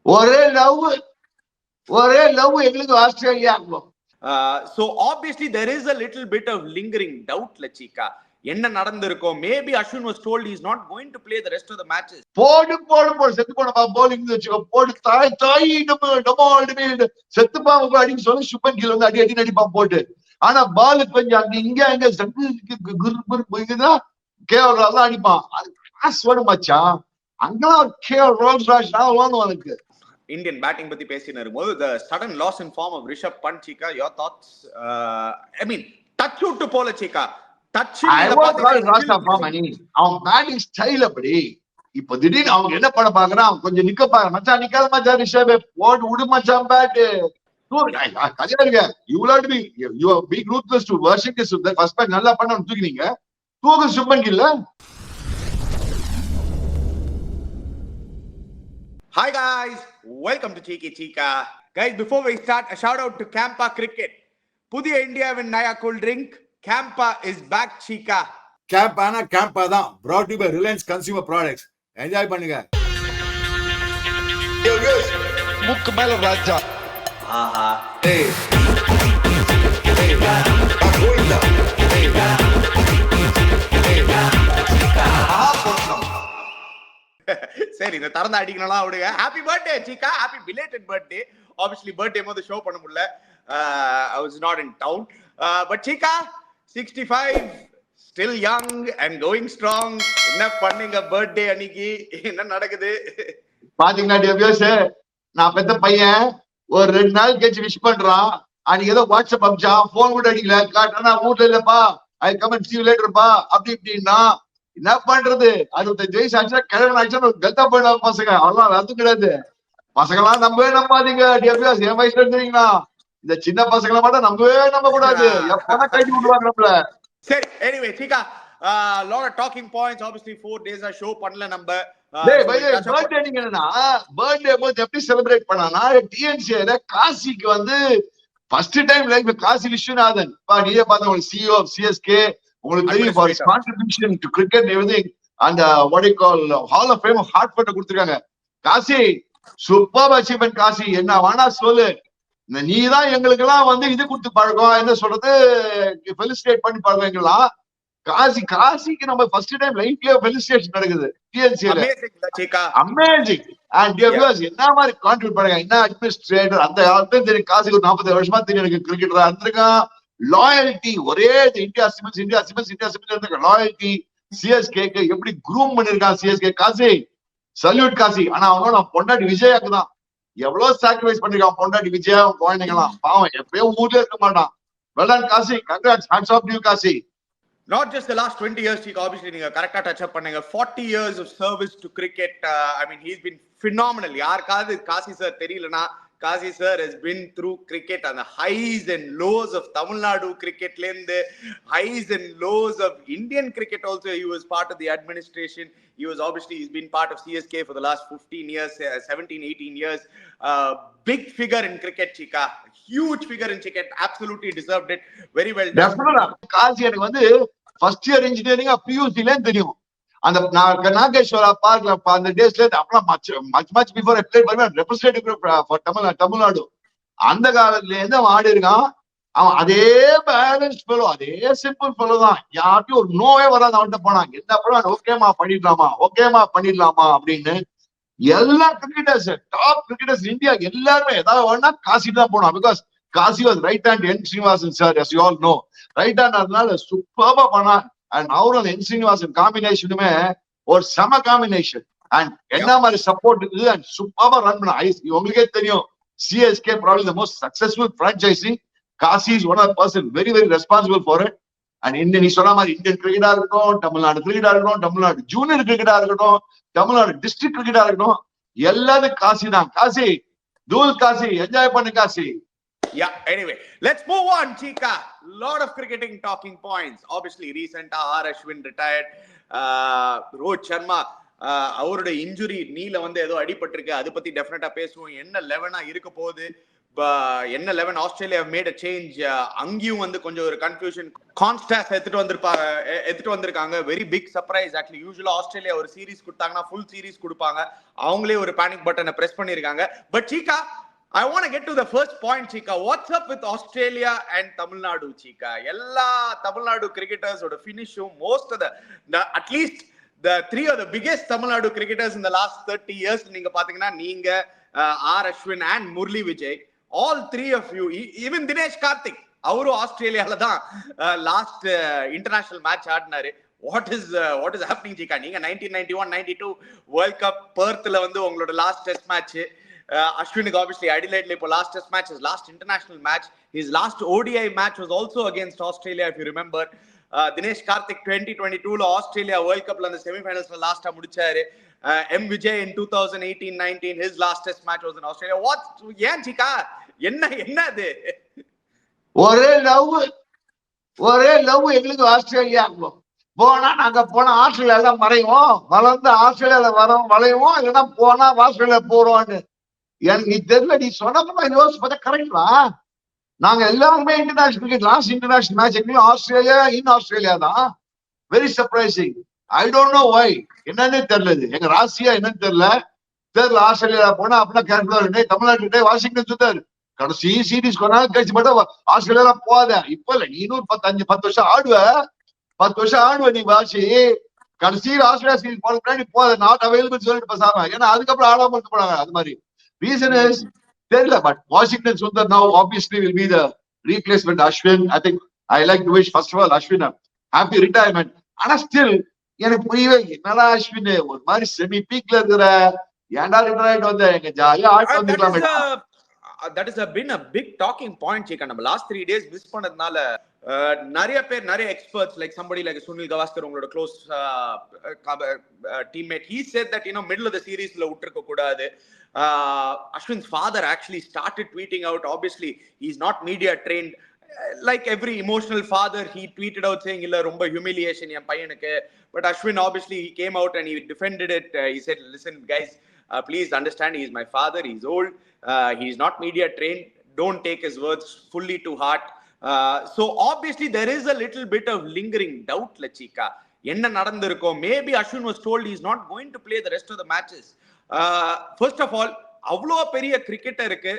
ஒரே லவ் ஒரே லவ் எங்களுக்கு Australia. So obviously there is a little bit of lingering doubt, Lachika. என்ன நடந்திருக்கும்? Maybe Ashwin was told he's not going to play the rest of the matches. போடு செத்து போனப்பா bowling வச்சுக்கோ, போடு தாய் நம்ம செத்து பாம்பு அடிக்க சொல்லி சுப்பன் கீழ வந்து அடி அடிப்பான் போட்டு. ஆனா பாலு கொஞ்சம் அங்க இங்க சங்குதான் கேவல் தான் அடிப்பான். அது கிளாஸ் வேணும் மச்சான். அங்கெல்லாம் கேவல் ரோல்ஸ் ராய்ஸ் தான் வேணும் எனக்கு. Indian batting பத்தி பேசின இருக்கும்போது the sudden loss in form of Rishabh Pant, Chika, your thoughts? I mean, touch விட்டு போல Chika. அவன் பேட்டிங் ஸ்டைல் அப்படி. இப்ப திடீர்னு அவங்க என்ன பண்ண பாக்குறான், அவன் கொஞ்சம் நிக்க பாரு மச்சான், நிக்காத மச்சான் ரிஷபே, போட்டு விடு மச்சான் பேட்டு. நல்லா பண்ண தூக்கினீங்க, தூக்கு சுப்பன் கில்ல. Hi guys, welcome to Cheeky Chika. Guys, before we start, a shout out to Campa Cricket. புதிய இந்தியாவின் நயா cool drink Campa is back, Chika. Campa தான் brought to you by Reliance Consumer Products. Enjoy பண்ணுங்க. முக்கு மேல ராஜா. ஆஹா. சரி, இந்த திறந்த அடிக்கலாம் விடுங்க. Happy birthday Chika, happy belated birthday. Obviously birthday போது ஷோ பண்ண முடியல. I was not in town. But Chika, 65, still young and going strong. என்ன பண்ணீங்க பர்த்டே அன்னைக்கு? என்ன நடக்குது? பாத்தீங்களா டிவிஎஸ், நான் பெத்த பையன் ஒரு 2 நாள் கழிச்சு விஷ் பண்றான். அன்னைக்கு ஏதோ வாட்ஸ்அப் அமிச்சா, போன் கூட அடிக்கல, காட்டுறா வீட்டுல இல்லப்பா, I come and see you later பா அப்படி இப்படின்னா என்ன பண்றது? 65 வயசு ஆச்சுன்னா கிழவன் ஆச்சுன்னா கெத்தா போயிடும் பசங்க. அவ்வளவு அது கிடையாது. பசங்களாம் நம்பவே நம்பாதீங்க டிவிஎஸ். என் வயசுல இருந்தீங்கன்னா இந்த சின்ன பசங்களை மட்டும் நம்ப கூடாது, எப்ப கட்டி விடுவாங்க நம்மள. சரி, anyway Chika, lot of talking points. Obviously 4 days show பண்ணல நம்ம. பர்த்டே நீங்க என்னன்னா பர்த்டே போது எப்படி செலிப்ரேட் பண்ணானா, டிஎன்சில காசிக்கு வந்து first time life Kasi Viswanathan நீங்க பார்த்தா உங்களுக்கு சிஇஓ ஆஃப் சிஎஸ்கே, உங்களுக்கு தெரியும் for his contribution to cricket everything. அந்த what you call hall of fame ஹார்ட்ஃபோர்ட் கொடுத்திருக்காங்க. காசி சூப்பர் அச்சீவ்மென்ட் காசி, என்ன வேணா சொல்லு. நீதான் எங்களுக்கு எல்லாம் வந்து இது கொடுத்து பழக்கம், என்ன சொல்றது, ஃபெலிசிட்டேட் பண்ணி பழக்கம் எங்கெல்லாம். காசிக்கு நம்ம ஃபர்ஸ்ட் டைம் லைஃப்லயே ஃபெலிசிட்டேஷன் நடக்குது டிஎன்சில. அமேசிங். அண்ட் டிவிஎஸ் என்ன மாதிரி கான்ட்ரிபியூட் பண்ணுங்க, என்ன அட்மினிஸ்ட்ரேட்டர் அந்த காலத்துல தெரியும். காசிக்கு ஒரு 40 வருஷமா தெரியும் எனக்கு கிரிக்கெட்டரா இருந்திருக்கான். லாயல்டி ஒரே இந்தியா சிமெண்ட்ஸ் லாயல்டி. சிஎஸ்கேக்கு எப்படி க்ரூம் பண்ணிருக்கான் சிஎஸ்கே. காசி சல்யூட் காசி. ஆனா அவனோட நான் பொண்டாட்டி விஜயாக்கு தான் எவ்வளவு சாக்ரிஃபைஸ் பண்ணிருக்கான். பொண்டாட்டி விஜயா குழந்தைங்களாம் பாவம் எப்பயும் ஊர்ல இருக்க மாட்டான். Well done Kasi, congrats, hats off to you Kasi. Not just the last 20 years, Chika, obviously நீங்க கரெக்ட்டா டச் அப் பண்ணீங்க. 40 years of service to cricket. I mean, he's been phenomenal. யாருக்காவது காசி சார் தெரியலனா, Kasi sir has been through cricket and the highs and lows of Tamil Nadu cricket lend, highs and lows of Indian cricket also. He was part of the administration. He's been part of CSK for the last 15 years, 17 18 years. Big figure in cricket, Chika. Huge figure in cricket. Absolutely deserved it. Very well done. Kasi எனக்கு வந்து first year engineering பியூசில தெரியும். அந்த நாகேஸ்வரா பார்க்ல அந்த டேஸ்ல அப்பலாம் much before I plate for representative for Tamil Nadu. அந்த காலத்துல இருந்து அவன் ஆடி இருக்கான். அவன் அதே பேலன்ஸ் ஃபெலோ, அதே சிம்பிள் ஃபெலோ தான். யார்ட்டும் ஒரு நோவே வராது அவன்கிட்ட போனாங்க. என்ன பண்ணுவாங்க, ஓகேமா பண்ணிடலாமா அப்படின்னு. எல்லா கிரிக்கெட்டர்ஸ், டாப் கிரிக்கெட்டர்ஸ் இந்தியா எல்லாருமே ஏதாவது வேணா காசி தான் போனோம். Because Kasi was right hand N Srinivasan sir, as you all know. Right hand அதனால சூப்பர்பா பண்ணா. அண்ட் அவரும் என் ஸ்ரீனிவாசன் காம்பினேஷனுமே ஒரு செம காம்பினேஷன். அண்ட் என்ன மாதிரி சப்போர்ட் இருக்குது. அண்ட் சூப்பர்பா ரன் பண்ண. உங்களுக்கே தெரியும் CSK probably the most successful franchisee. Kasi is one of the person very very responsible for it. And நீ சொன்ன மாதிரி இந்தியன் கிரிக்கெட்டா இருக்கட்டும், தமிழ்நாடு கிரிக்கெட்டா இருக்கட்டும், தமிழ்நாடு ஜூனியர் கிரிக்கெட்டா இருக்கட்டும், தமிழ்நாடு டிஸ்ட்ரிக்ட் கிரிக்கெட்டா இருக்கட்டும், எல்லாரும் காசி தான். காசி தூள் காசி, என்ஜாய் பண்ணு Kashi. Yeah, anyway, let's move on, Chika. Lot of cricketing talking points. Obviously, recent R. Ashwin retired. Rohit Sharma, அவரோட இன்ஜுரி நீல வந்து ஏதோ அடிபட்டிருக்கு. அதை பத்தி டெஃபினட்டா பேசுவோம். என்ன 11 இருக்க போகுது. என்ன 11 ஆஸ்திரேலியா மேட் அ சேஞ்ச். அங்கேயும் வந்து கொஞ்சம் ஒரு கன்ஃபியூஷன். கான்ஸ்டாஸ் எடுத்துட்டு வந்திருக்காங்க. Very big surprise actually. யூசுவலா ஆஸ்திரேலியா ஒரு சீரிஸ் கொடுத்தாங்கன்னா ஃபுல் சீரிஸ் கொடுப்பாங்க. அவங்களே ஒரு பேனிக் பட்டனை பிரஸ் பண்ணிருக்காங்க. But Chika, I want to get to the first point, Chika. What's up with Australia and Tamil Nadu, Chika? Ella Tamil Nadu cricketers would finish most of the at least the three of the biggest Tamil Nadu cricketers in the last 30 years. Neenga pathina neenga R Ashwin and Murli Vijay, all three of you, even Dinesh Karthik, avaru Australia la da last international match aadnaru. What is happening, Chika? Neenga 1991-92 World Cup Perth la vandu ungaloda last test match. Ashwin obviously Adelaide le last test match, his last international match, his last ODI match was also against Australia, if you remember. Dinesh Karthik 2022 la Australia World Cup la the semi-finals la last time mudicharu. M Vijay in 2018-19 his last test match was in Australia. What yen Chika enna adu ஒரே love எங்களுக்கு Australia. போனா நாங்க போனா ஆஸ்திரேலியால மறைவோம், வளர்ந்து ஆஸ்திரேலியால வரோம் வளைவோம், இல்லைன்னா போனா ஆஸ்திரேலியா போறோம்னு. எனக்கு நீ தெரியல, நீ சொன்னப்ப யோசிச்சு பார்த்தா கரெக்டா. நாங்க எல்லாருமே international cricket last international match எங்கேயும் ஆஸ்திரேலியா ஆஸ்திரேலியா தான். Very surprising. I don't know why, என்னன்னே தெரியல. எங்க ராசியா என்னன்னு தெரியல. ஆஸ்திரேலியா போனா அப்படின்னா கேரளா தமிழ்நாட்டு வாஷிங்டன் சுத்தாரு. கடைசி சீரீஸ் கொண்டாந்து கழிச்சு மட்டும் ஆஸ்திரேலியா போகாத. இப்ப இல்ல, நீ இன்னும் 10 வருஷம் ஆடுவ. 10 வருஷம் ஆடுவ நீ வாசி. கடைசியில் ஆஸ்திரேலியா சீரீஸ் போன போகாத, நாட் அவைலபிள் சொல்லிட்டு பேசாம. ஏன்னா அதுக்கப்புறம் ஆடாம இருக்க போறாங்க. அது மாதிரி reason is தெரியல. But Washington Sundar now obviously will be the replacement Ashwin. I think I like to wish first of all Ashwin a happy retirement. ஆனா ஸ்டில் எனக்கு புரியவே, என்னடா அஸ்வின் ஒரு மாதிரி செமி பீக்ல இருக்கிற, ஏன்டா ரிட்டையர் ஆயிட்டு வந்த, எங்க ஜாலியா ஆட்டு வந்துக்கலாம். That has been a big talking point, Chika. நம்ம last 3 days மிஸ் பண்ணதுனால நிறைய experts like somebody like Sunil Gavaskar, உங்களோட close teammate, he said that middle of the series la uttirka koodadu. Ashwin's father actually started tweeting out. Obviously he's not media trained. Like every emotional father, he tweeted out saying illa romba humiliation en paiyanukku. But Ashwin obviously he came out and he defended it. He said, listen guys, please understand, he is my father, he's old, he is not media trained, don't take his words fully to heart. So obviously there is a little bit of lingering doubt, Chika. Enna nadandirukom, maybe Ashwin was told he's not going to play the rest of the matches. First of all, avlo periya cricketer irukku,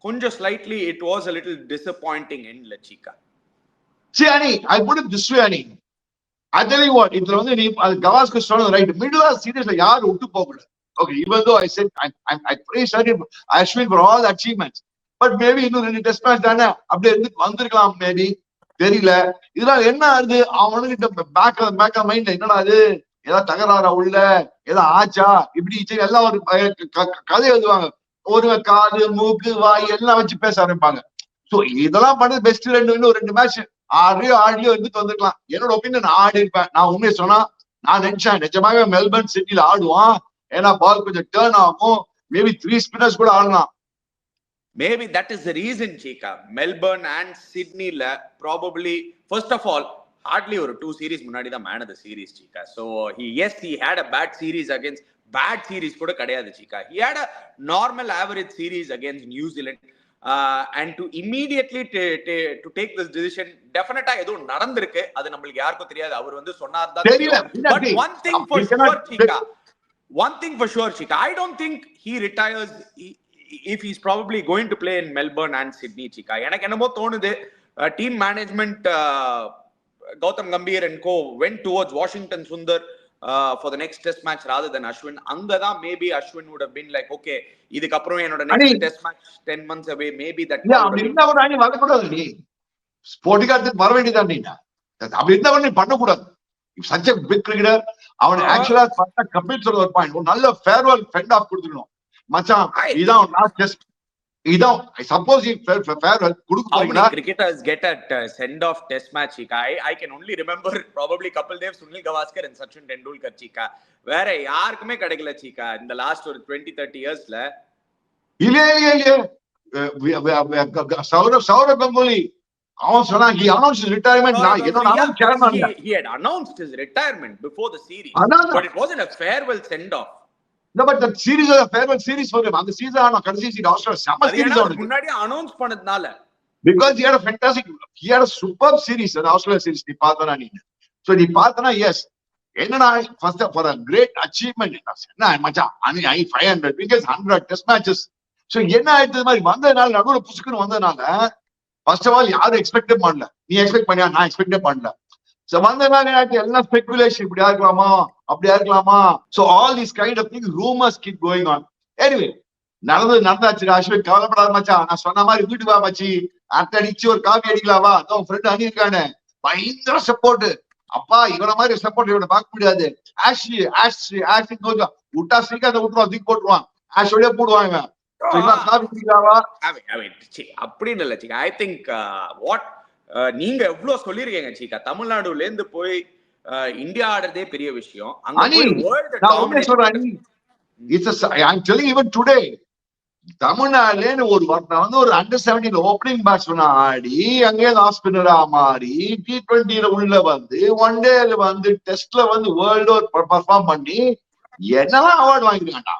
konja slightly it was a little disappointing in Chika. See Ani, I put it this way Ani, I tell you what, idhula vandu nee Gavaskar sonna right, middle of series la yaar uttu pogala. Okay, even though I said I praise Ashwin for all the achievements, but maybe இன்னும் 2 test match தானே அப்படியே இருந்து வந்திருக்கலாம், maybe தெரியல. இதனால என்ன ஆகுது, அவனுக்கு பேக் மைண்ட்ல என்னடா அது, ஏதாவது தகராறா உள்ள, ஏதாவது ஆச்சா, இப்படி எல்லாம் ஒரு கதை எழுதுவாங்க. ஒரு காது மூக்கு வாய் எல்லாம் வச்சு பேச ஆரம்பிப்பாங்க. சோ இதெல்லாம் பண்ணது பெஸ்ட். இன்னும் 2 மேட்ச் ஆடியோ எடுத்து வந்துருக்கலாம். என்னோட ஒப்பீனியன் நான் ஆடி இருப்பேன். நான் உண்மையை சொன்னா நான் நினைச்சேன் நிஜமாவே மெல்பர்ன் சிட்டில ஆடுவான், ஏன்னா பால் கொஞ்சம் டர்ன் ஆகும், மேபி 3 ஸ்பின்னர்ஸ் கூட ஆடலாம். Maybe that is the reason, Chika. Melbourne and Sydney la probably, first of all, hardly or 2 series munadi da man of the series, Chika. So he had a bad series against bad series kuda kadiyadu, Chika. He had a normal average series against New Zealand. And to immediately to take this decision, definitely edo nadandirukku, adu namakku yarukku theriyadu, அவர் வந்து சொன்னார் தான் தெரியும். But one thing for sure, Chika, I don't think he retires if he's probably going to play in Melbourne and Sydney, Chika. எனக்கு என்னமோ தோணுது, team management, Gautam Gambhir and co went towards Washington Sundar for the next test match rather than Ashwin. Angada maybe Ashwin would have been like, okay, இதுக்கு அப்புறம் என்னோட next test match 10 months away, maybe that. அப்படி இருந்தா கூட நீ வர கூடாது, நீ ஸ்போர்ட்டிங்காரத்துக்கு வர வேண்டியதான். நீ அப்படி இருந்தா கூட நீ பண்ண கூடாது. such a big cricketer, அவன் ஆக்சுவலா பார்த்தா கபில் சொல்ற ஒரு பாயிண்ட், ஒரு நல்ல ஃபேர்வெல் ஃபெண்ட் ஆஃப் கொடுத்துக்கணும். மச்சான் இதான் லாஸ்ட் டெஸ்ட், இதான் suppose he farewell கொடுக்க போறீங்களா. Cricketers get at send off test match, Chika. I can only remember probably Kapil Dev, Sunil Gavaskar and Sachin Tendulkar, Chika. வேற யாருக்குமே கிடைக்கல, Chika, இந்த லாஸ்ட் ஒரு 20-30 இயர்ஸ்ல. இல்ல சௌரவ் கங்குலி அவன் சொன்னா he announced his retirement. He had announced his retirement before the series, but it wasn't a farewell send off. No, but that series was a farewell series for him. And the season on கடைசி series Australia செம series அவனுக்கு. முன்னாடி announce பண்ணதுனால. Because he had a superb series அந்த Australia series நீ பார்த்தனா நீ. So நீ பார்த்தனா yes. என்னடா first for a great achievement என்ன மச்சான் I 500 wickets 100 test matches. So என்ன ஆயிடுது மாதிரி வந்ததனால நடுவுல புசுக்குன்னு வந்ததனால first of all யாரும் எக்ஸ்பெக்டே பண்ணல. நீ எக்ஸ்பெக்ட் பண்ணியா? நான் எக்ஸ்பெக்டே பண்ணல. So வந்ததனால எல்லாம் ஸ்பெகுலேஷன் இப்படியா இருக்கலாமா அப்படியா இருக்கலாமா. So all these kind of things rumors keep going on. Anyway நடந்தாச்சு. Ashwin கவலைப்படாத மச்சான், நான் சொன்ன மாதிரி வீட்டுக்கு வா மச்சி, அட்டை அடிச்சு ஒரு காபி அடிக்கலாவா, அதான் ஃப்ரெண்ட் அணியிருக்கானு பயங்கர சப்போர்ட். அப்பா இவன மாதிரி சப்போர்ட் இவனை பார்க்க முடியாது. ஆஷ் கொஞ்சம் விட்டா சீக்கிரம் விட்டுருவான், தூக்கி போட்டுருவான். ஆஷோடய போடுவாங்க. காபி குடிக்கலாவா அப்படின்னு இல்ல சீக்கா. ஐ திங்க் வாட் நீங்க எவ்வளவு சொல்லிருக்கீங்க சீக்கா, தமிழ்நாடுல இருந்து போய் இந்தியா ஆடுறதே பெரிய விஷயம். தமிழ்நாடுல ஒரு அண்டர் 17 ஓப்பனிங் பேட்ஸ்மேன் ஆடி அங்கே ஆஃப் ஸ்பின்னரா மாறி T20 உள்ள வந்து ஒன் டேல வந்து டெஸ்ட்ல வந்து வேர்ல்டு பெர்ஃபார்ம் பண்ணி என்னெல்லாம் அவார்டு வாங்கிருக்காண்டா,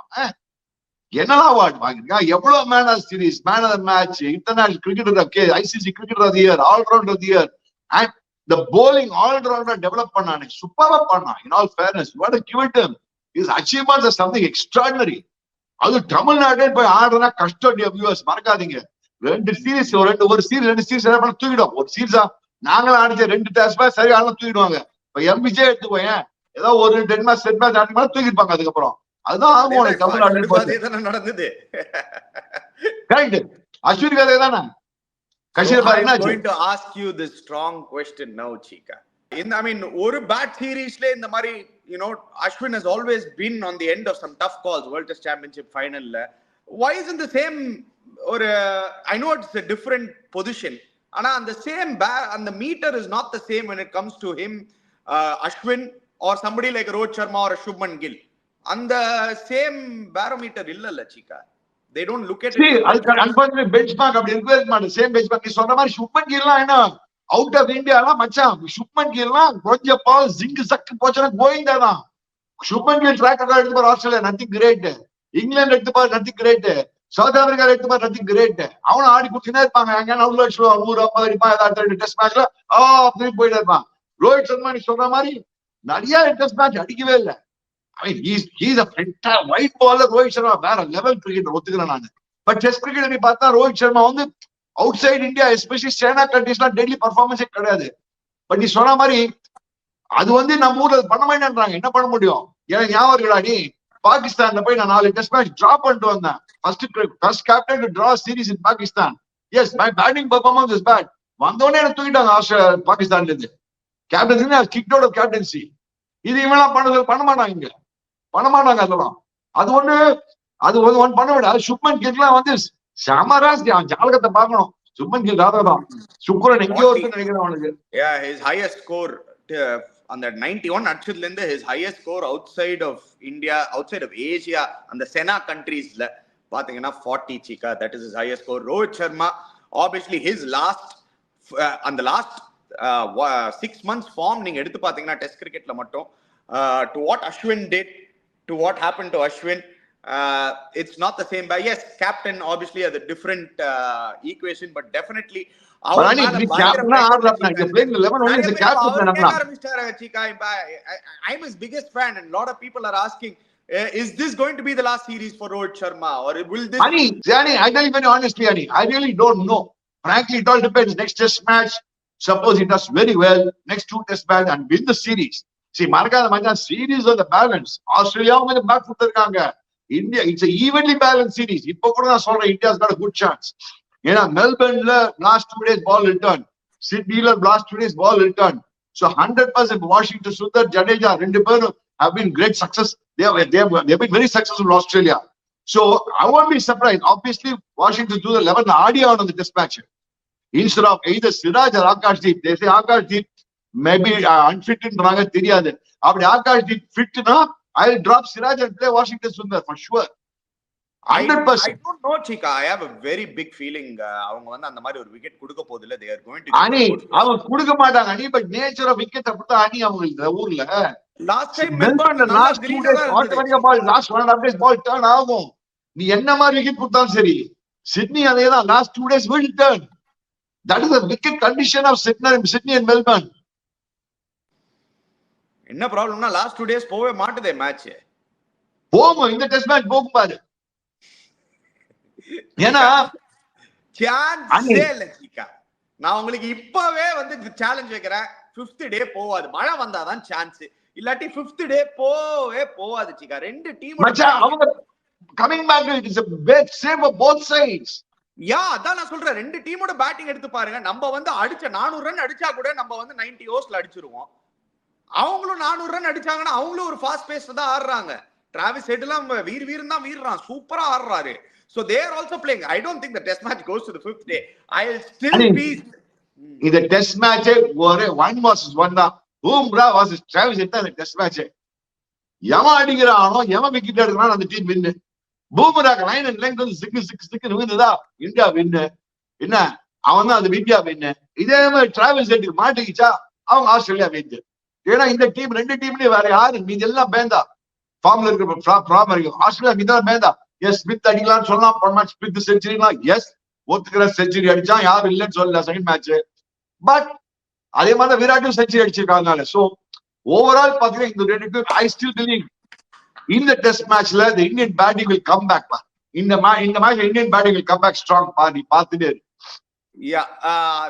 என்னெல்லாம் அவார்டு வாங்கிருக்கான். எவ்வளவு man of series, man of match, international cricketer, ICC cricketer of the year, all-rounder of the year, and the bowling all-rounder develop பண்ணானே சூப்பரா பண்ணான். In all fairness, you want to give it him. His achievements are something extraordinary. அது தமிழ்நாட்டே போய் ஆடுறதுனா கஷ்டம். Viewers மறக்காதீங்க, ரெண்டு series என்ன பண்ண தூக்கிடும். ஒரு சீரிஸா நாங்களும் ஆடிச்ச 2 டெஸ்ட் மேட்ச் சரி ஆனா தூக்கிடுவாங்க. இப்ப எம்பிஜே எடுத்துக்கோங்க, ஏதோ ஒரு 10 மேட்ச் செட் மேட்ச் ஆடி மாதிரி தூக்கிருப்பாங்க. அதுக்கப்புறம் அதுதான் ஆகும் தமிழ்நாடு நடந்தது. கரெக்ட். அஸ்வின் கதை தானே. So I'm going to ask you this strong question now, Chika. I mean, ஒரு bad series la இந்த மாதிரி, you know, Ashwin has always been on the end of some tough calls. World Test Championship final la, why isn't the same, or I know it's a different position, ana and the same and the meter is not the same when it comes to him, Ashwin or somebody like Rohit Sharma or Shubman Gill. And the same barometer illa la Chika. They don't look at it. Unfortunately benchmark அப்படி இருக்கவே மாட்டேன். Same benchmark. நீ சொன்ன மாதிரி சுப்மன் கில்லாம் என்ன out of இந்தியாலாம் மச்சான். சுப்மன் கில்லாம் கொஞ்சம் பால் zinc சக்கு போச்சுன்னா கோயிங்கா தான். சுப்மன் கில் ட்ராக் ரெக்கார்ட் எடுத்து பாரு, ஆஸ்திரேலியா நத்திங் கிரேட், இங்கிலாந்து எடுத்து பாரு நத்திங் கிரேட், சவுத் ஆப்பிரிக்கா எடுத்து பாரு நத்திங் கிரேட். அவனும் ஆடி குடிச்சுனே இருப்பாங்க. எங்க 150 அடிப்பான், ஏதாவது டெஸ்ட் மேட்ச்ல அப்படின்னு போயிட்டு இருப்பான். ரோஹித் சர்மா நீ சொல்ற மாதிரி நிறைய டெஸ்ட் மேட்ச் அடிக்கவே இல்லை. I mean, he's a fantastic white bowler. Rohit Sharma வேற லெவல் கிரிக்கெட் ஒத்துக்கிறேன் நானு. பட் டெஸ்ட் கிரிக்கெட் நீ பார்த்தா ரோஹித் சர்மா வந்து outside India especially China கண்ட்ரீஸ்லாம் டெய்லி பர்ஃபார்மன்ஸே கிடையாது. பட் நீ சொன்ன மாதிரி அது வந்து நம்ம ஊர்ல பண்ண மாட்டேன்றாங்க. என்ன பண்ண முடியும்? எனக்கு ஞாபகம் இருக்கா, நீ பாகிஸ்தான்ல போய் நான் 4 டெஸ்ட் மேட்ச் டிரா பண்ணிட்டு வந்தேன். First captain to draw series in Pakistan. Yes, my batting performance is bad. வந்தோடனே எனக்கு தூக்கிட்டாங்க பாகிஸ்தான்ல இருந்து. Captaincy kicked out of captaincy. இது இவெல்லாம் பண்ண மாட்டாங்க, பண்ண மாட்டாங்க. அதெல்லாம் அது ஒண்ணு பண்ண விட. சுப்மன் கில்லாம் வந்து சமராஸ் ஜாலகத்தை பார்க்கணும். சுப்மன் கில் ராதாதான் சுக்ரன் எங்கேயோ நினைக்கிறேன் அவனுக்கு. his highest score அந்த 91 அடிச்சதுல இருந்து his highest score outside of India, outside of Asia, அந்த செனா கண்ட்ரீஸ்ல பாத்தீங்கன்னா 40 Chika. That is his highest score. Rohit Sharma obviously his last and the last 6 months form நீங்க எடுத்து பாத்தீங்கன்னா டெஸ்ட் கிரிக்கெட்ல மட்டும் to what Ashwin did, to what happened to Ashwin, it's not the same. But yes, captain obviously has a different equation, but definitely I'm his biggest fan, and a lot of people are asking, is this going to be the last series for Rohit Sharma, or will this? Ani, I tell you very honestly, Ani, I really don't know. Frankly, it all depends. Next test match, suppose he does very well, next 2 test match and win the series. See, மறக்காத மச்சான், series on the balance. ஆஸ்திரேலியாவும் கொஞ்சம் back foot இருக்காங்க. India it's evenly balance series. இப்போ கூட நான் சொல்றேன், India's got a good chance. ஏன்னா மெல்பர்ன்ல லாஸ்ட் 2 days பால் ரிட்டர்ன், சிட்னில last 2 days ball return. So 100% Washington Sundar, Jadeja ரெண்டு பேரும் have been great success. They have been very successful in Australia. So I won't be surprised. Obviously, Washington do the 11 Aadi on the test match. Instead of either Siraj or Akashdeep, they say Akashdeep maybe unfit ன்றாங்க தெரியாது. அப்படி Akashdeep ஃபிட்னா I will drop Siraj and play Washington Sundar for sure. 100%. I don't know Chika. I have a very big feeling அவங்க வந்து அந்த மாதிரி ஒரு wicket கொடுக்க போறது இல்ல. They are going to அனி அவங்க கொடுக்க மாட்டாங்க அனி. பட் நேச்சர் ஆஃப் விக்கெட் அப்படிதான் அனி அவங்களுக்கு ஊர்ல. Last time Melbourne last 2 days ஆட்டோமேட்டிக்கா பால் லாஸ்ட் 1.5 days பால் டர்ன் ஆகும். நீ என்ன மாதிரி விக்கெட் கொடுத்தாலும் சரி. சிட்னி அதேதான் last 2 days will turn. That is the wicket condition of Sydney and Melbourne. என்ன ப்ராப்ளம்னா லாஸ்ட் 2 days போவே மாட்டுதே மேட்ச். போகும் இந்த டெஸ்ட் மேட்ச் போகும் பாரு. ஏன்னா சான்ஸே இல்ல சீக்கா. நான் உங்களுக்கு இப்பவே வந்து சேலஞ்ச் வைக்கிறேன். 5th டே போவாது. மழை வந்தாதான் சான்ஸ். இல்லாட்டி 5th டே போவாது சீக்கா. ரெண்டு டீம் மச்சான் அவங்க coming back it is a big save for both sides. Yeah அதான் நான் சொல்றேன். ரெண்டு டீமோட பேட்டிங் எடுத்து பாருங்க. நம்ம வந்து அடிச்ச 400 ரன் அடிச்சா கூட நம்ம வந்து 90 ஓவர்ஸ்ல அடிச்சிருவோம். அவங்களும் 400 ரன் அடிச்சாங்கன்னா அவங்களும் ஒரு ஃபாஸ்ட் பேஸ்ல தான் ஆடுறாங்க. டிராவிஸ் ஹெட்லாம் வீரன் தான் வீர்றான். சூப்பரா ஆடுறாரு. So they are also playing. I don't think the test match goes to the 5th day. I'll still be இந்த டெஸ்ட் மேட்ச் ஒரே 1 versus 1 தான். பூம்ரா versus டிராவிஸ் ஹெட் தான் டெஸ்ட் மேட்ச். எவன் அடிக்கிறானோ எவன் விக்கெட் எடுக்கிறானோ அந்த டீம் வின்னு. பூம்ராக்கு லைன் அண்ட் லெங்த் வந்து சிக்கு விழுந்ததா இந்தியா வின்னு. என்ன அவன் தான் அது இந்தியா வின்னு. இதே மாதிரி டிராவிஸ் ஹெட்டுக்கு மாட்டிக்கிச்சா அவங்க ஆஸ்திரேலியா வின்னு. ஏன்னா இந்த டீம் ரெண்டு டீம்லயும் வேற யாரு மீது எல்லாம் பேந்தா ஃபார்ம்ல இருக்கிற ஃபார்ம் வரைக்கும் ஆஸ்திரேலியா மீதான் பேந்தா. எஸ் ஸ்மித் அடிக்கலாம்னு சொல்லலாம். போன மேட்ச் ஸ்மித் செஞ்சுரிலாம் எஸ் ஒத்துக்கிற செஞ்சுரி அடிச்சான். யாரும் இல்லைன்னு சொல்லல செகண்ட் மேட்ச். பட் அதே மாதிரி விராட்டும் செஞ்சுரி அடிச்சிருக்காங்க. சோ ஓவரால் பாத்தீங்கன்னா இந்த ரெண்டு team I still believe in the test matchல the Indian batting will come back pa. In the match Indian batting will come back strong pa. நீ பாத்துட்டே இரு. Yeah,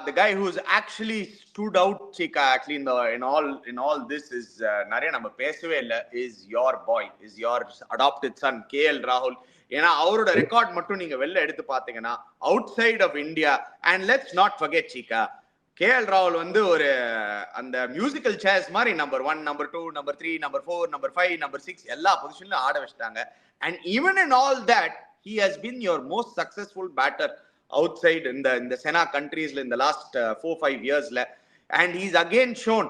the guy who's actually stood out Chika actually in all this is நிறைய நம்ம பேசவே இல்ல is your boy, is your adopted son KL Rahul. ஏன்னா அவரோட record மட்டும் நீங்க வெளில எடுத்து பாத்தீங்கன்னா outside of India, and let's not forget Chika, KL Rahul வந்து ஒரு அந்த மியூசிக்கல் சேர்ஸ் மாதிரி number 1, number 2, number 3, number 4, number 5, number 6 எல்லா பொசிஷன்லயும் ஆட வச்சிட்டாங்க. And even in all that he has been your most successful batter outside in the SENA countries in the last 4-5 years la. And he's again shown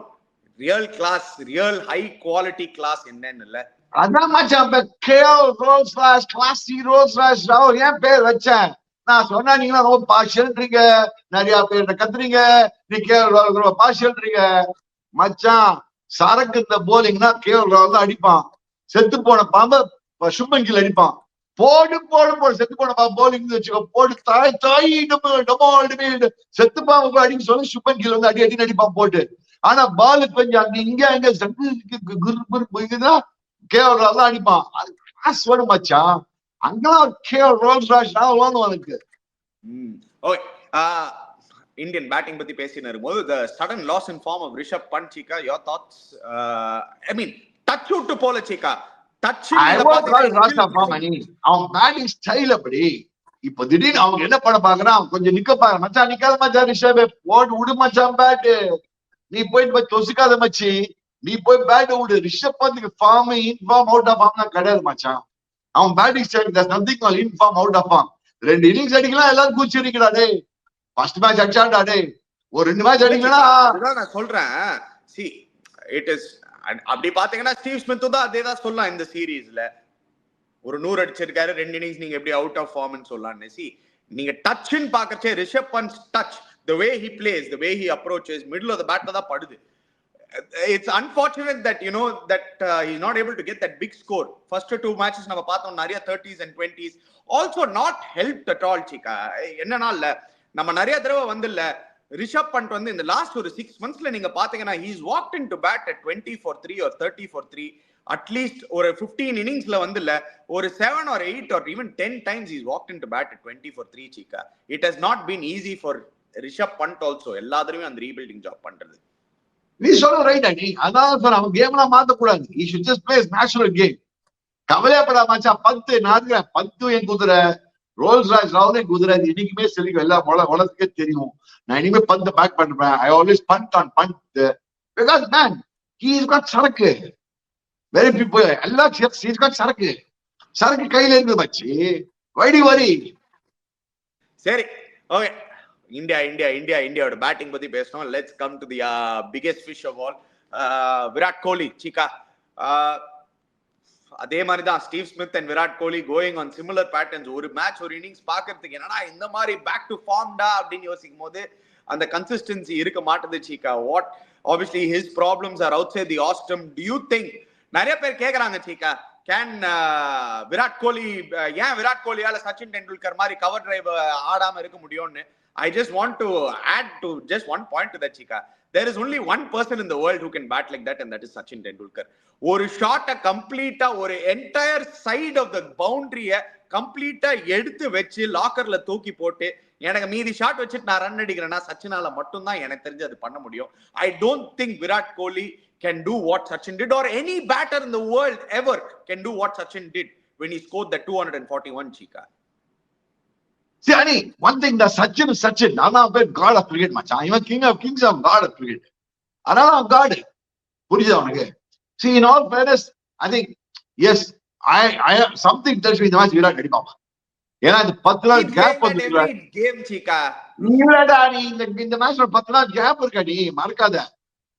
real class, real high quality class என்னன்னு. அதான் மச்சான் KL Rolls-Royce classy Rolls-Royce Rahul ஏன் பேர் வச்சேன். நான் சொன்னா நீங்க ரொம்ப பார்ஷியல்ன்றீங்க. நிறைய பேர் கத்துறீங்க. நீ KL Rahul ரொம்ப பார்ஷியல்ன்றீங்க. மச்சான் சரக்கு இந்த போலிங்னா KL Rahul தான் அடிப்பான். செத்து போன பாம்பு சுப்மன் கில் அடிப்பான். போடு செத்து போன பாம்பு போலிங் வச்சுக்கோ. போடு தாய் செத்து பாம்பு அடிக்க சொல்லி சுப்மன் கில் வந்து அடி அடிப்பான் போட்டு. ஆனா பாலு கொஞ்சம் அங்க இங்க குருதான் KL Rahul தான் அடிப்பான். அது கிளாஸ் வேணும் மச்சான். அங்கெல்லாம் KL Rolls-Royce நான் உனக்கு. ஓகே, இந்தியன் பேட்டிங் பத்தி பேசிட்டு இருக்கும்போது the sudden loss in form of Rishabh Pant Chika, your thoughts? I mean touch விட்டு போல Chika, touch அவன் பேட்டிங் ஸ்டைல் அப்படி. இப்ப திடீர்னு அவங்க என்ன பண்ண பாக்குறான், கொஞ்சம் நிக்க பாக்குற மச்சான். நிக்காத மச்சான் ரிஷப், போட்டு விடு மச்சான் பேட். நீ போயிட்டு தொசிக்காத மச்சி, நீ போய் பேட் விடு. Rishabh பந்துக்கு form inform out of form தான் கிடையாது மச்சான். அவன் batting style there's nothing called in form out of form. 2 innings அடிக்கலாம் எல்லாரும் கூச்சிருக்கடா டேய். ஃபர்ஸ்ட் மேட்ச் அடிச்சான்டா டேய். ஒரு 2 மேட்ச் அடிக்கலனா அதான் நான் சொல்றேன். see it is அப்படி பாத்தீங்கன்னா ஸ்டீவ் ஸ்மித் தான் அதேதான் சொல்லலாம் இந்த சீரீஸ்ல. ஒரு 100 அடிச்சிருக்காரு 2 இன்னிங்ஸ், நீங்க எப்படி அவுட் ஆஃப் ஃபார்ம்னு சொல்லலாம்னு. see நீங்க டச்ன்னு பாக்கறச்சே Rishabh Pant touch, the way he plays, the way he approaches, middle of the bat தான் படுது. It's unfortunate that he's not able to get that big score. First 2 matches நம்ம பார்த்தோம் நிறைய 30s and 20s, also not helped at all Chika. என்னன்னா இல்ல நம்ம நிறைய தடவை வந்து இல்ல ரிஷப் பண்ட் வந்து இந்த லாஸ்ட் ஒரு 6 monthsல நீங்க பாத்தீங்கன்னா he's walked into bat at 20 for 3 or 30 for 3. at least ஒரு 15 இன்னிங்ஸ்ல வந்து இல்ல ஒரு 7 or 8 or even 10 times he's walked into bat at 20 for 3 Chika. It has not been easy for Rishabh Pant also எல்லாதரையும் அந்த ரீபில்டிங் ஜாப் பண்றது. நீ சொல்ற ரைட் அடி. அதான் சொல்ற அவன் கேம்லாம் மாத்த கூடாது. he should just play his natural game. கவலைப்படா மச்சான். 10 நாடுற 10 என் குதிரை Rolls-Royce Rahul குதிரை. இன்னைக்குமே சொல்லிக்கும் எல்லா உலகத்துக்கே தெரியும். நான் இனிமே பந்தை பேக் பண்றேன். I always punt on punt because man he's got சரக்கு. very people எல்லா he's got சரக்கு கையில இருந்து மச்சி. why do you worry? சரி ஓகே, இந்தியாவோட பேட்டிங் பத்தி பேசணும். Let's come to the biggest fish of all, Virat Kohli Chika. அதே மாதிரி தான் Steve Smith and Virat Kohli going on similar patterns. ஒரு மேட்ச் ஒரு இன்னிங்ஸ் பாக்குறதுக்கு என்னடா இந்த மாதிரி பேக் டு ஃபார்ம்டா அப்படின்னு யோசிக்கும் போது அந்த கன்சிஸ்டன்சி இருக்க மாட்டேது Chika. What obviously his problems are outside the ostrom. Do you think நிறைய பேர் கேக்குறாங்க சீக்கா, கேன் விராட் கோலி ஏன் விராட் கோலியால சச்சின் டெண்டுல்கர் மாதிரி கவர் டிரைவ் ஆடாம இருக்க முடியும்னு? I just want to add to just one point to that, Chika. There is only one person in the world who can bat like that, and that is Sachin Tendulkar. ஒரு ஷாட்டை கம்ப்ளீட்டா ஒரு entire side of the பவுண்டரிய கம்ப்ளீட்டா எடுத்து வச்சு லாக்கர்ல தூக்கி போட்டு எனக்கு மீதி ஷாட் வச்சுட்டு நான் ரன் அடிக்கிறேன்னா சச்சினால மட்டும்தான் எனக்கு தெரிஞ்சு அது பண்ண முடியும். I don't think Virat Kohli can do what Sachin did, or any batter in the world ever can do what Sachin did when he scored the 241, Chika. See, Ani, one thing that Sachin is Sachin. I'm a god of cricket, macha. I'm a king of kings, I'm god of cricket. And I'm god. See, in all fairness, I think, yes, I something tells me the match Virat Kohli Papa. ஏன்னா இந்த 10 நாள் gap வந்துருக்குல game சீக்கா, இல்லடா நீ இந்த மேட்ச்ல 10 நாள் gap இருக்கடி மறக்காத.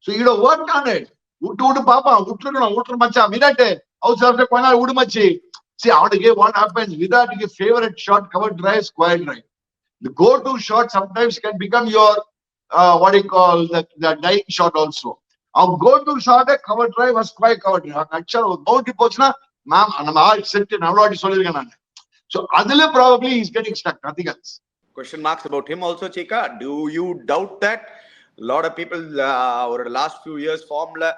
So you to work on it. விட்டு பாப்பா விட்டுறணும் மச்சான். விராட் ஹவுஸ் ஆஃப்டர் கொஞ்ச நாள் விடு மச்சி. See, what happens? Virat is favorite shot, cover drive, square drive. The go-to shot sometimes can become your what do you call the dying shot also. Our go-to shot is cover drive or square cover drive. Actually, boundary pochna, ma'am, I'm all set. I'm already solid. So, Adile probably is getting stuck. Nothing else. Question marks about him also, Chika. Do you doubt that? A lot of people over the last few years formula,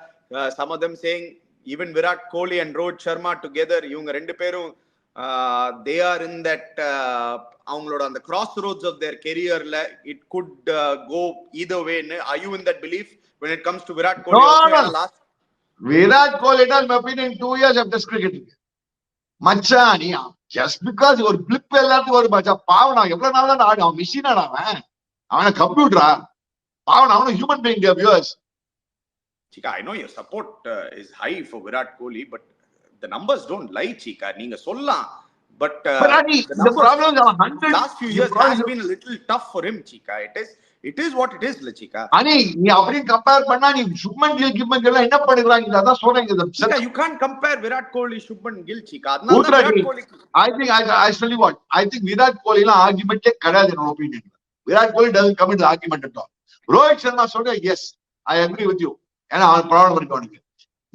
some of them saying even Virat Kohli and Rohit Sharma together, இவங்க ரெண்டு பேரும் they are in that அவங்களோட அந்த crossroads of their careerல it could go either way. Are you in that belief when it comes to Virat Kohli? No. Virat Kohli, in my opinion, 2 years of test cricketing. மச்சான் just because ஒரு flip எல்லாத்துக்கும் ஒரு மச்சா பாவனா எவ்வளவு நாள் தான் ஆடு. அவன் மிஷின் அவன கம்ப்யூட்டரா பாவனா அவன human being viewers. Chika, I know your support is high for Virat Kohli, but the numbers don't lie, Chika. நீங்க சொல்லலாம், but the problem is 100 last few years has been a little tough for him, Chika. It is what it is, Chika. ani நீ அப்படி compare பண்ணா நீ சுப்மன் கில் என்ன பண்ணுறாங்க அதான் சொல்றேங்க. Chika, you can't compare Virat Kohli Shubman Gill, Chika. அதனால Virat Kohli I tell you what, I think Virat Kohli la argument கிடையாது in my opinion. Virat Kohli doesn't come into the argument at all. Rohit Sharma சொல்ற yes, I agree with you. ஏன்னா அவன் problem இருக்கு.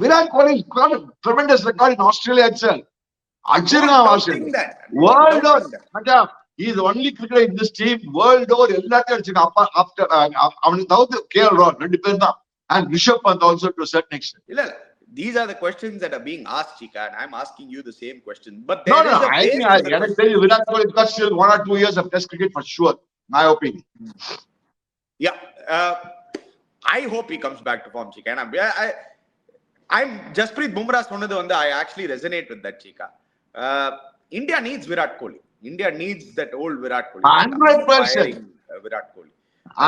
Virat Kohli tremendous record in Australia itself. அடிச்சிருக்கான் Australia. World over மச்சான், he is the only cricketer in this team world over எல்லாத்தையும் அடிச்சிருக்கான். after அவனுக்கு தவிர்த்து KL ராகுல் ரெண்டு பேர் தான், and Rishabh bandh also to a certain extent. இல்ல these are the questions that are being asked, Chika, and I'm asking you the same question. But no, I think I tell you Virat Kohli got still 1 or 2 years of test cricket for sure, my opinion. Yeah, I hope he comes back to form, Chika. And I'm Jasprit Bumrah சொன்னது வந்து I actually resonate with that, Chika. India needs Virat Kohli. India needs that old Virat Kohli. 100% Virat Kohli.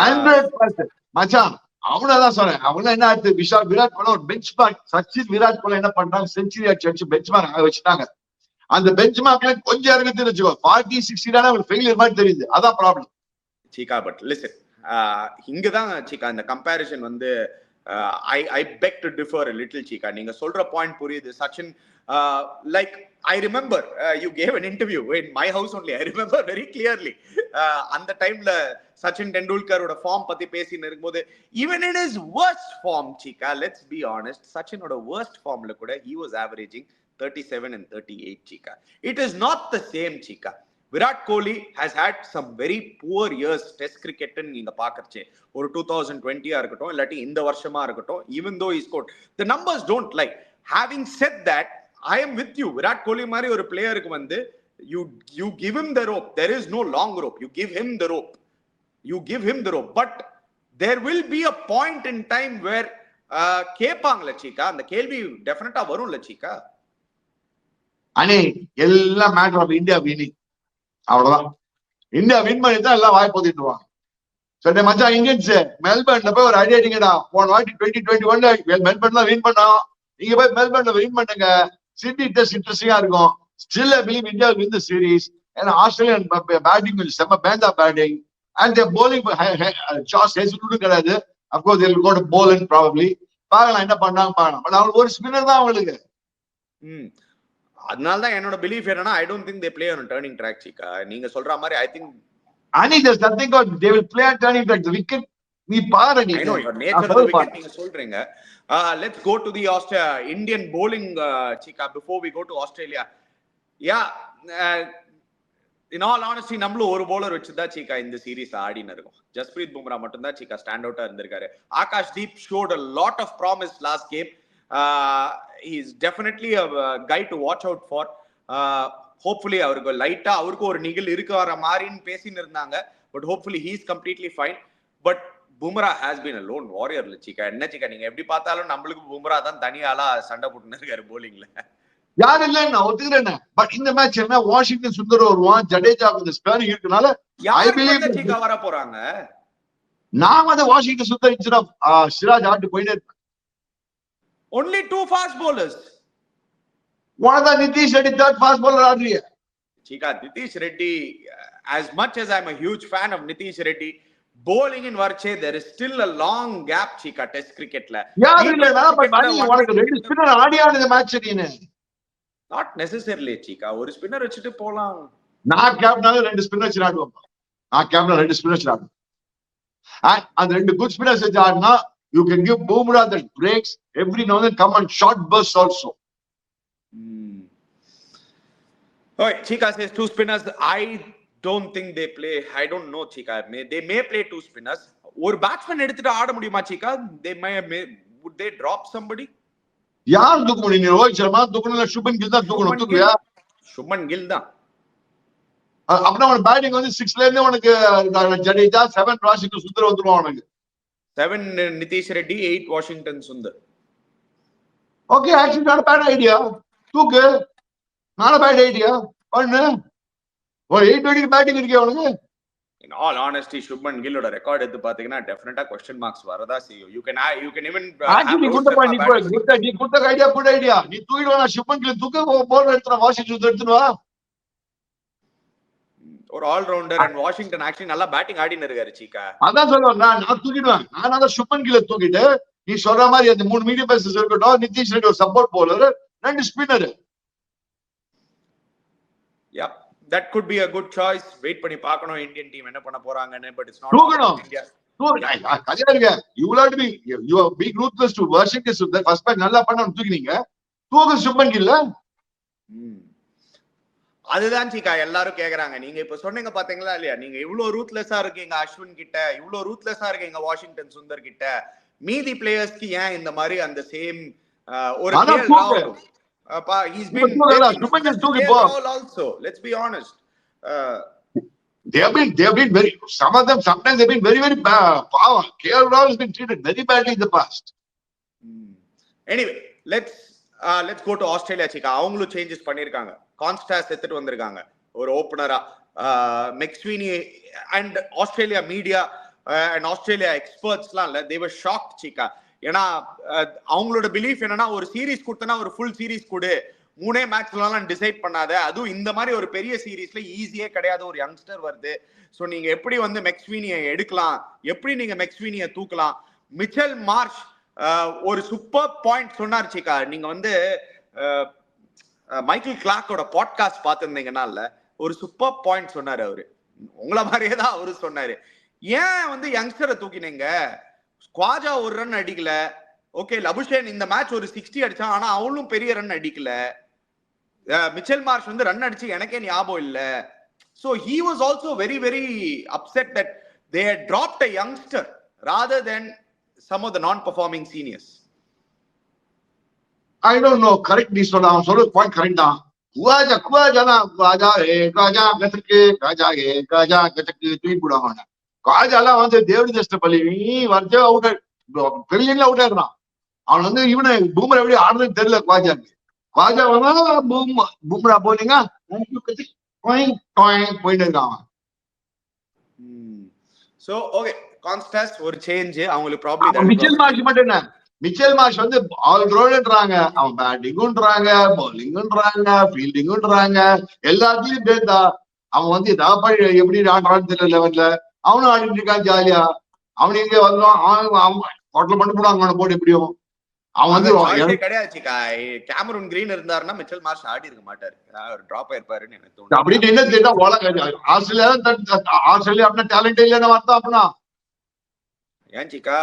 100%. மச்சான் அவனதான் சொன்னேன். அவன என்ன ஆச்சு, விஷால் விராட் கோலி ஒரு bench mark. Sachin Virat Kohli என்ன பண்றாங்க, செஞ்சுரி அடிச்சு பெஞ்ச் மார்க் வச்சுட்டாங்க. அந்த பெஞ்ச் மார்க்ல கொஞ்சம் இறங்கி வச்சுக்கோ 40-60 தானே ஒரு ஃபெயிலியர் மாதிரி தெரியுது. அதான் ப்ராப்ளம். Chika, but listen, இங்கதான் Chika இந்த கம்பேரிசன் வந்து I beg to differ a little, Chika. நீங்க சொல்ற பாயிண்ட் புரியுது. Sachin, like I remember you gave an interview in my house only. I remember very clearly. அந்த டைம்ல Sachin Tendulkar ஓட form பத்தி பேசிட்டு இருக்கும்போது, even in his worst form, Chika, let's be honest, Sachin ஓட worst formல கூட he was averaging 37 and 38, Chika. It is not the same, Chika. Virat Kohli has had some very poor years test cricket நீங்க பாக்கறச்சே. ஒரு 2020 இருக்கட்டும் இல்லாட்டி இந்த வருஷமா இருக்கட்டும், even though he scored, the numbers don't lie. Having said that, I am with you. Virat Kohli மாதிரி ஒரு பிளேயருக்கு வந்து you give him the rope. There is no long rope. You give him the rope. But there will be a point in time where கேட்பாங்கல Chika. அந்த கேள்வி டெஃபினட்டா வரும்ல Chika. அனே எல்லாம் matter of India winning. அவ்வளவுதான். India win பண்ணி தான் எல்லாம் வாய் போத்திட்டுருவாங்க. சரி மச்சான், இந்தியன்ஸ் மெல்பர்ன்ல போய் ஒரு ஐடியா அடிங்கடா. போன வாட்டி 2021 மெல்பர்ன் தான் வின் பண்ணோம். நீங்க போய் மெல்பர்ன்ல வின் பண்ணுங்க. சிட்டி டெஸ்ட் இன்ட்ரெஸ்டிங்கா இருக்கும். Still I believe India will win the series. ஏன்னா ஆஸ்திரேலியன் பேட்டிங் கொஞ்சம் செம்ம பேந்தா பேட்டிங். அண்ட் தேர் bowling சார்ஸ் ஹேசல்வுட் கிடையாது. of course they will go to bowling probably. பார்க்கலாம் என்ன பண்ணாங்க பார்க்கலாம். பட் அவங்களுக்கு ஒரு ஸ்பின்னர் தான் அவங்களுக்கு. அதனால தான் என்னோட பிலீஃப் என்னன்னா I don't think they play on a turning track, Chika. நீங்க சொல்ற மாதிரி I think there's nothing called they will play on turning track. The wicket நீ பாரு நீ. I know your nature of the wicket நீங்க சொல்றீங்க. Let's go to the Indian bowling, Chika, before we go to Australia. Yeah, in all honesty, நம்மள ஒரு bowler வச்சுதான் Chika இந்த series ஆடின இருக்கும். ஜஸ்பிரீத் பும்ரா மட்டும் தான் Chika ஸ்டாண்ட் அவுட்டா இருந்திருக்காரு. Akash Deep showed a lot of promise last game. He is definitely a guy to watch out for. Hopefully அவருக்கு லைட்டா அவருக்கு ஒரு நிகழ் இருக்கிற மாதிரின்னு பேசின்னு இருந்தாங்க. But hopefully he is completely fine. But Bumrah has been a lone warrior, Chika. என்ன Chika, நீங்க எப்படி பார்த்தாலும் நம்மளுக்கு Bumrah தான் தனியாளா சண்டை போட்டுன்னு இருக்காரு bowlingல. யார் இல்ல நான் ஒத்துக்கிறேன். பட் இந்த மேட்ச் என்ன, வாஷிங்டன் சுந்தர் வருவான், ஜடேஜா கொஞ்சம் ஸ்பேனிங் இருக்கனால ஐ பிலீவ் Chika வர போறாங்க. நான் வந்து வாஷிங்டன் சுந்தர் இன்ஸ்டெட் ஆஃப் சிராஜ் ஆட்டு போயிட்டே இருப்பேன். Only 2 fast bowlers. One of the Nitish Reddy third fast bowler ஆடுறிய. Chika, Nitish Reddy, as much as I'm a huge fan of Nitish Reddy, bowling in Varche, there is still a long gap, Chika, test cricketல. யார் இல்லனா but மணி உனக்கு ரெண்டு spinner ஆடியான இந்த match நீனு. Not necessarily, Chika. ஒரு spinner வச்சிட்டு போலாம். நான் கேப்டனால ரெண்டு ஸ்பின்னர் வச்சு ஆடுவேன். நான் கேப்டனால ரெண்டு ஸ்பின்னர் வச்சு ஆடுவேன். அந்த ரெண்டு குட் ஸ்பின்னர்ஸ் வச்சு ஆடினா you can give Bumrah that breaks every now and then, come on short bursts also. Okay, Chika says 2 spinners. I don't think they play. I don't know, Chika. They may play 2 spinners. ஒரு batsman எடுத்துட்டு ஆட முடியுமா Chika? Would they drop somebody? யார் தூக்க முடியும்? ரோஹித் சர்மா தூக்கணும், சுப்மன் கில் தான் தூக்கணும். தூக்குறியா? சுப்மன் கில் தான். அப்படின்னா உனக்கு பேட்டிங் வந்து 6ல இருந்து உனக்கு ஜடேஜா, 7 வாஷிங்டன் சுந்தர் வந்துருவான் உனக்கு. 7 Nitish Reddy, 8 Washington Sundar. Okay, actually not a bad idea. தூக்கு. Not a bad idea. பண்ணு. ஒரு 8 வெடிக்கு பேட்டிங் இருக்கே உனக்கு. In all honesty, Shubman Gilloட ரெக்கார்ட் எடுத்து பாத்தீங்கன்னா டெஃபினட்டா क्वेश्चन மார்க்ஸ் வரதா செய்யும். You can even actually good idea. நீ தூக்கிடுவா Shubman Gill தூக்க போல் எடுத்துற வாஷிங்டன் சுந்தர் எடுத்துவா. ஒரு all rounder and Washington actually நல்லா பேட்டிங் ஆடின்னு இருக்காரு Chika. அதான் சொல்றேன், நான் தூக்கிடுவேன். நான் அத சுப்மன் கில்ல தூக்கிட்டு நீ சொல்ற மாதிரி அந்த 3 மீடியம் பேசர்ஸ் இருக்கட்டும், நிதிஷ் ரெட்டி ஒரு support bowler, 2 spinner. Yeah, that could be a good choice. Wait பண்ணி பார்க்கணும் இந்தியன் டீம் என்ன பண்ண போறாங்கன்னு. But it's not தூக்கணும். India. கஜாரிங்க you will have to be you are big ruthless to Washington Sundar. First bad நல்லா பண்ணனும் தூக்கினீங்க. தூக்கு சுப்மன் கில்ல. அதுதான் Chika எல்லாரும் கேக்குறாங்க. நீங்க இப்ப சொன்னீங்க பாத்தீங்களா இல்லையா, நீங்க இவ்ளோ ரூத்லெஸ்ஸா இருக்கீங்க அஸ்வின் கிட்ட, இவ்ளோ ரூத்லெஸ்ஸா இருக்கீங்க வாஷிங்டன் சுந்தர் கிட்ட, மீதி பிளேயர்ஸ்க்கு ஏன் இந்த மாதிரி அந்த சேம் ஒரு he's been also, let's be honest, they have been very, some of them sometimes they've been very power. KL Rahul has been treated very badly in the past. Anyway, let's go to Australia, Chika. அவங்களும் changes பண்ணிருக்காங்க. Konstas எடுத்துட்டு வந்திருக்காங்க ஒரு ஓபனரா. McSweeney and Australia media and Australia எக்ஸ்பர்ட்ஸ்லாம் இல்ல, they were shocked, Chika. ஏன்னா அவங்களோட பிலீஃப் என்னன்னா, ஒரு சீரீஸ் கொடுத்தனா ஒரு ஃபுல் சீரீஸ் கொடு, 3 மேட்ச்லாம் டிசைட் பண்ணாத, அதுவும் இந்த மாதிரி ஒரு பெரிய சீரீஸ்ல ஈஸியே கிடையாது, ஒரு யங்ஸ்டர் வருது. சோ நீங்க எப்படி வந்து மெக்ஸ்வீனியை எடுக்கலாம், எப்படி நீங்க மெக்ஸ்வீனியை தூக்கலாம். மிச்சல் மார்ஷ் ஒரு சூப்பர் பாயிண்ட் சொன்னார் Chika. நீங்க வந்து மைக்கேல் கிளார்க்கோட பாட்காஸ்ட் பார்த்திருந்தீங்கன்னா ஒரு சூப்பர் பாயிண்ட் சொன்னாரு. அவரு உங்களை மாதிரியே தான் அவரு சொன்னாரு. ஏன் வந்து யங்ஸ்டரை தூக்கினீங்க, குவாஜா ஒரு ரன் அடிக்கல, ஓகே லபுஷேன் இந்த மேட்ச் ஒரு 60 அடிச்சான், ஆனா அவளும் பெரிய ரன் அடிக்கல. மிச்சல் மார்ஷ் வந்து ரன் அடிச்சு எனக்கே ஞாபகம் இல்ல. So he was also very upset that they had dropped a youngster rather than some of the non-performing seniors. I don't know, correct நீ சொல்ற, அவன் சொல்ற பாயிண்ட் கரெக்ட் தான். குவாஜா கஜக்கு தூக்கி போடுவாங்க. குவாஜாலாம் வந்து தேவடி தஸ்ட பள்ளி வரச்சே அவுட், பெரியல அவுட் ஆயிடுறான். அவன் வந்து இவனை பூம்ரா எப்படி ஆடுறதுன்னு தெரியல குவாஜாக்கு. குவாஜா வந்தா பூம்ரா போனீங்க போயிட்டு இருக்கான். So okay, கான்ஸ்டாஸ் ஒரு சேஞ்ச் அவங்களுக்கு ப்ராப்ளம். மிச்சல் மார்ஷ் மட்டும் என்ன, மிச்சல் மார்ஷ் வந்து ஆல் ரவுண்டர்ன்றாங்க, அவன் பேட்டிங்குன்றாங்க, பவுலிங்குன்றாங்க, ஃபீல்டிங்குன்றாங்க, எல்லாத்தையும் பேர்த்தா அவன் வந்து ஏதாவது எப்படி ஆடுறான்னு தெரியல லெவல்ல. அவனும் ஆடிட்டு இருக்கான் ஜாலியா. அவன் இங்க வந்தான், அவன் ஹோட்டல் பண்ணி போடுவாங்க போட்டு எப்படியும். அவன் வந்து கிடையாது Chika. கேமரூன் கிரீன் இருந்தாருன்னா மிச்சல் மார்ஷ் ஆடி இருக்க மாட்டாரு, டிராப் ஆயிருப்பாருன்னு எனக்கு தோணுது. அப்படின்னு என்ன தெரியுதா, ஆஸ்திரேலியா அப்படின்னா டேலண்ட் இல்லைன்னு அர்த்தம். அப்படின்னா ஏன் சிக்கா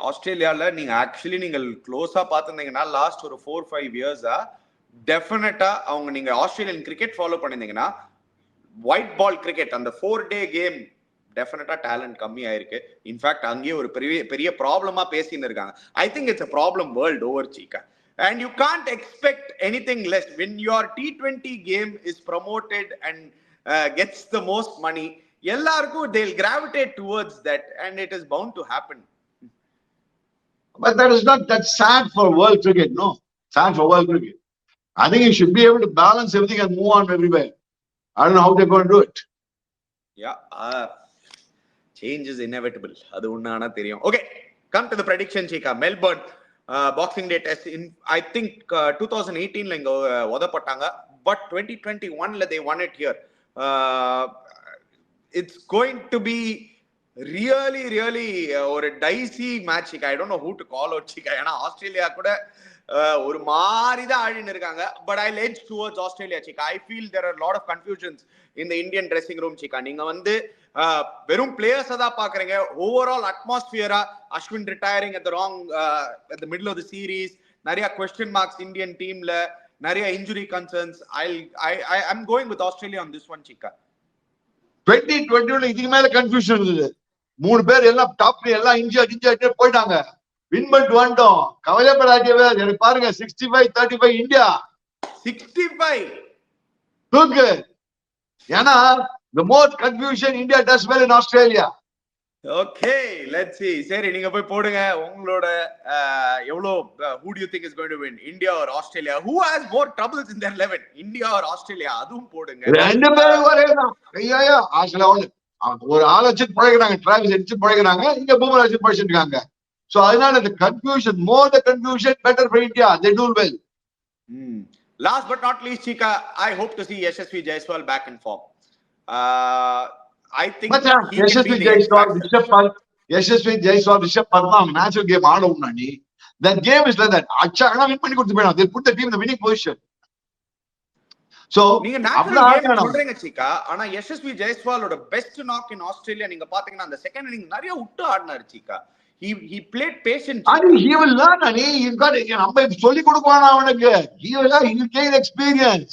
ஆஸ்திரேலியால நீங்க ஆக்சுவலி நீங்கள் க்ளோஸா பாத்துருந்தீங்கன்னா லாஸ்ட் ஒரு 4-5 இயர்ஸா டெஃபினட்டா அவங்க நீங்க ஆஸ்திரேலியன் கிரிக்கெட் ஃபாலோ பண்ணிருந்தீங்கன்னா ஒயிட் பால் கிரிக்கெட் அந்த 4-day கேம் டெஃபினட்டா டேலண்ட் கம்மி ஆயிருக்கு. இன்ஃபேக்ட் அங்கேயே ஒரு பெரிய பெரிய ப்ராப்ளமா பேசின்னு இருக்காங்க. I think it's a problem world over, Chika. And you can't expect anything less when your T20 game is promoted and gets the most money. எல்லாருக்கும் they'll gravitate towards that and it is bound to happen. But that's sad for world cricket, no? Sad for world cricket. I think you should be able to balance everything and move on everywhere. I don't know how they're going to do it. Yeah, change is inevitable. அது ஒண்ணானா தெரியும். Okay, come to the prediction, Chika. Melbourne Boxing Day test in I think 2018 ல இங்க உதப்பட்டாங்க. But 2021 ல they won it here. It's going to be really ஒரு dicey match, Chika. I don't know who to call out, Chika. ஏன்னா Australia கூட ஒரு மாதிரி தான் ஆடின்னு இருக்காங்க. But I'll edge towards Australia, Chika. I feel there are a lot of confusions in the Indian dressing room, Chika. நீங்க வந்து வெறும் players தான் பாக்குறீங்க. ஓவரால் அட்மாஸ்பியரா Ashwin retiring at the middle of the series, நிறைய question marks இந்தியன் டீம்ல, நிறைய injury concerns. I'm going with Australia on this one, Chika. 2021 இதுக்கு மேல கன்ஃபியூஷன் இருந்தது. 3 பேர் எல்லாம் டாப் எல்லாம் இன்ஜியா போயிட்டாங்க. வின் பண்ணிட்டு வந்துட்டோம். கவலைப்படாதீங்க. எனக்கு பாருங்க 65-35 இந்தியா. 65 தூக்கு. ஏன்னா the most confusion India does well in Australia. Okay, let's see. சரி, நீங்க போய் போடுங்க உங்களோட எவ்வளவு who do you think is going to win, India or Australia? Who has more troubles in their 11, India or Australia? அதுவும் போடுங்க. ரெண்டு பேரும் ஒரே தான். ஐயா ஆஸ்திரேலியா ஒரு ஆள் வச்சு பழகுறாங்க, டிராவல்ஸ் வச்சு பழகுறாங்க, இங்க பூமரா வச்சு படிச்சுட்டு இருக்காங்க. So அதனால the confusion, better for India. They do well. Last but not least, Chika, I hope to see Yashasvi Jaiswal back in form. I think Yashasvi Jaiswal, Rishabh Pant, natural game ஆடவும் நீ. That game is like that. அச்சானா win பண்ணி கொடுத்து போயிடும். They put the team in the winning position. So நீங்க natural game சொல்றீங்க Chika, ஆனா யஷஸ்வி ஜெய்ஸ்வாலோட பெஸ்ட் நாக் இன் ஆஸ்திரேலியா நீங்க பாத்தீங்கன்னா அந்த செகண்ட் இன்னிங் நிறைய விட்டு ஆடினாரு Chika. He played patient. He will learn, and he got நம்ம சொல்லி கொடுப்பானா அவனுக்கு. He will gain experience.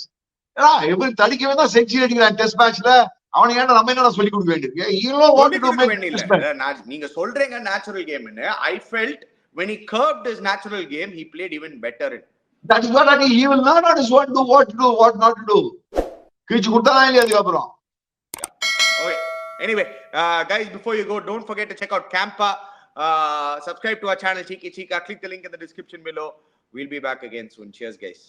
இவன் தடிக்கவே தான் செஞ்சுரி அடிக்கிறான் டெஸ்ட் மேட்ச்ல. அவனுக்கு ஏன்னா நம்ம என்ன சொல்லி கொடுக்க வேண்டியது? நீங்க சொல்றீங்க natural கேம்னு. I felt when he curved his natural game, he played even better. That is what he will learn on his what to do, what not to do. கிழிச்சு கொடுத்தா இல்லையா அதுக்கப்புறம். Okay. Anyway, guys, before you go, don't forget to check out Campa. Subscribe to our channel, Chika. Click the link in the description below. We'll be back again soon. Cheers, guys.